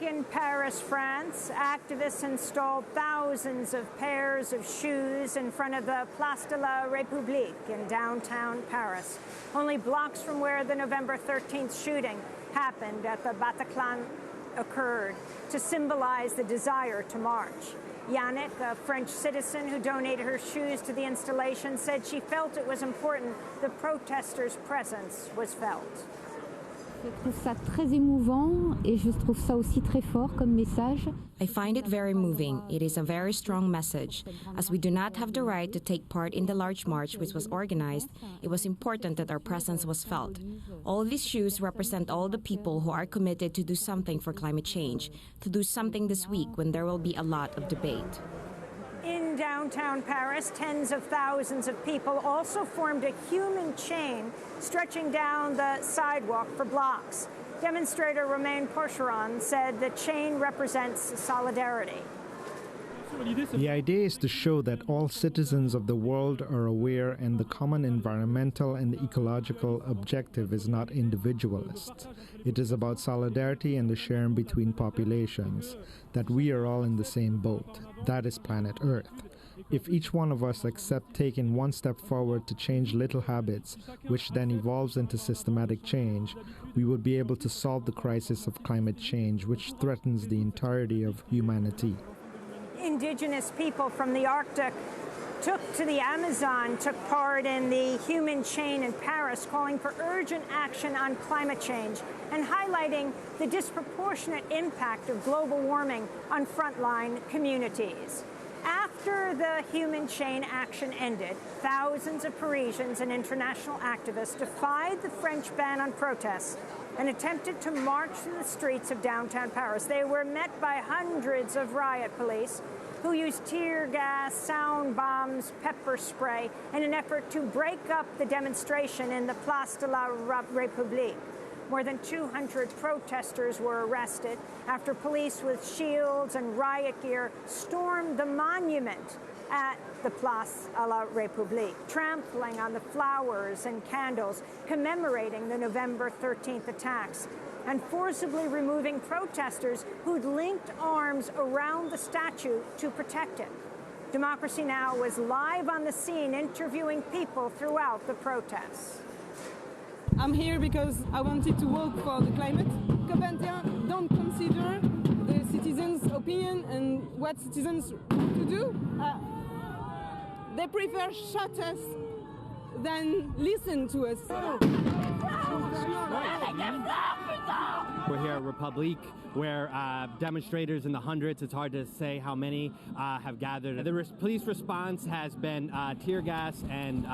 in Paris, France, activists installed thousands of pairs of shoes in front of the Place de la République in downtown Paris, only blocks from where the November 13th shooting happened at the Bataclan occurred, to symbolize the desire to march. Yannick, a French citizen who donated her shoes to the installation, said she felt it was important the protesters' presence was felt. Je trouve ça très émouvant et je trouve ça aussi très fort comme message. I find it very moving. It is a very strong message. As we do not have the right to take part in the large march which was organized, it was important that our presence was felt. All these shoes represent all the people who are committed to do something for climate change, to do something this week when there will be a lot of debate. In downtown Paris, tens of thousands of people also formed a human chain stretching down the sidewalk for blocks. Demonstrator Romain Porcheron said the chain represents solidarity. The idea is to show that all citizens of the world are aware and the common environmental and ecological objective is not individualist. It is about solidarity and the sharing between populations, that we are all in the same boat. That is planet Earth. If each one of us accept taking one step forward to change little habits, which then evolves into systematic change, we would be able to solve the crisis of climate change, which threatens the entirety of humanity. Indigenous people from the Arctic took to the Amazon, took part in the human chain in Paris, calling for urgent action on climate change and highlighting the disproportionate impact of global warming on frontline communities. After the human chain action ended, thousands of Parisians and international activists defied the French ban on protests and attempted to march through the streets of downtown Paris. They were met by hundreds of riot police who used tear gas, sound bombs, pepper spray in an effort to break up the demonstration in the Place de la République. More than 200 protesters were arrested after police with shields and riot gear stormed the monument at the Place de la République, trampling on the flowers and candles commemorating the November 13th attacks, and forcibly removing protesters who'd linked arms around the statue to protect it. Democracy Now! Was live on the scene interviewing people throughout the protests. I'm here because I wanted to work for the climate. COP21 don't consider the citizens' opinion and what citizens want to do. They prefer shut us than listen to us. We're here at Republique, where demonstrators in the hundreds, it's hard to say how many, have gathered. The police response has been tear gas and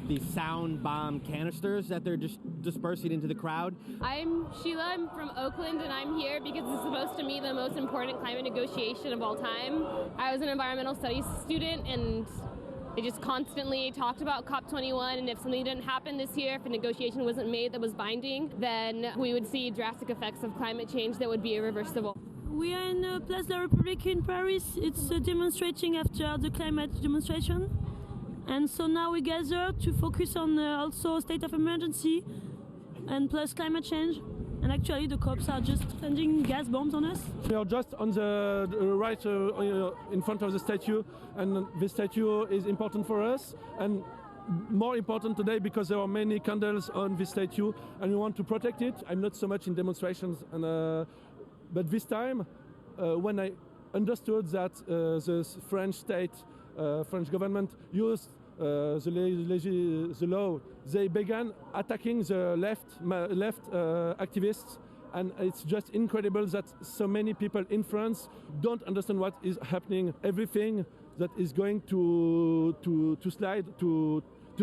these sound bomb canisters that they're just dispersing into the crowd. I'm Sheila, I'm from Oakland, and I'm here because it's supposed to be the most important climate negotiation of all time. I was an environmental studies student, and they just constantly talked about COP21, and if something didn't happen this year, if a negotiation wasn't made that was binding, then we would see drastic effects of climate change that would be irreversible. We are in Place de la République in Paris. It's demonstrating after the climate demonstration. And so now we gather to focus on also state of emergency and plus climate change. And actually the cops are just sending gas bombs on us. We are just on the right in front of the statue, and the statue is important for us, and more important today because there are many candles on this statue and we want to protect it. I'm not so much in demonstrations, but this time when I understood that the French state, French government used the law, they began attacking the left activists, and it's just incredible that so many people in France don't understand what is happening. Everything that is going to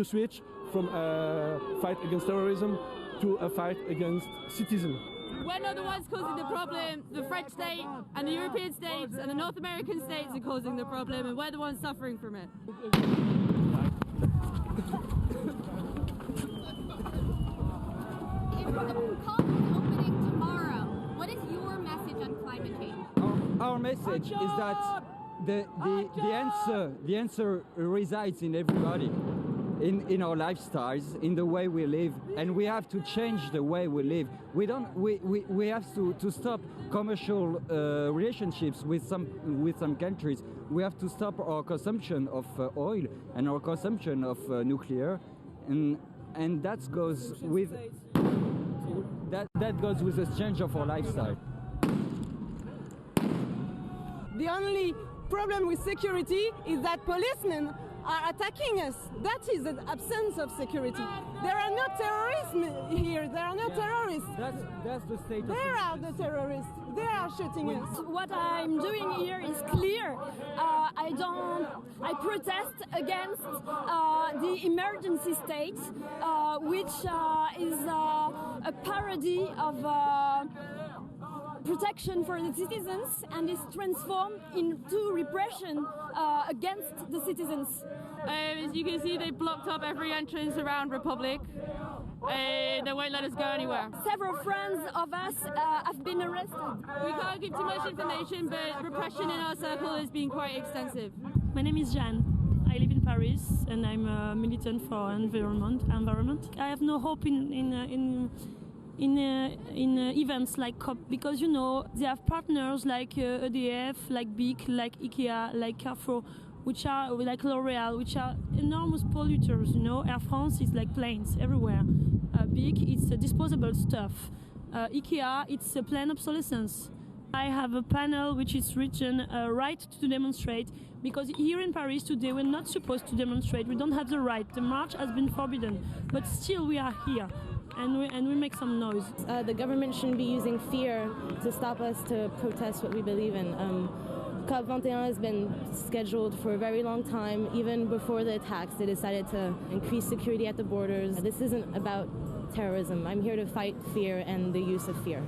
switch from a fight against terrorism to a fight against citizens. We're not the ones causing the problem. The French state and the European states and the North American states are causing the problem, and we're the ones suffering from it. If the COP is opening tomorrow, what is your message on climate change? Our message is that the answer resides in everybody. in our lifestyles, in the way we live, and we have to change the way we live. We have to stop commercial relationships with some countries. We have to stop our consumption of oil and our consumption of nuclear, and that goes with the change of our lifestyle. The only problem with security is that policemen are attacking us. That is the absence of security. There are no terrorists here. There are no terrorists. That's the state. There are the terrorists. They are shooting us. What I'm doing here is clear. I protest against the emergency state, which is a parody of protection for the citizens and is transformed into repression against the citizens. As you can see, they blocked up every entrance around Republic. They won't let us go anywhere. Several friends of us have been arrested. We can't give too much information, but repression in our circle has been quite extensive. My name is Jeanne. I live in Paris and I'm a militant for environment. I have no hope in events like COP, because they have partners like EDF, like BIC, like IKEA, like Carrefour, which are like L'Oréal, which are enormous polluters. Air France is like planes everywhere. BIC, it's disposable stuff. IKEA, it's planned obsolescence. I have a panel which is written right to demonstrate, because here in Paris today we're not supposed to demonstrate. We don't have the right. The march has been forbidden, but still we are here. And we make some noise. The government shouldn't be using fear to stop us to protest what we believe in. COP21 has been scheduled for a very long time. Even before the attacks, they decided to increase security at the borders. This isn't about terrorism. I'm here to fight fear and the use of fear.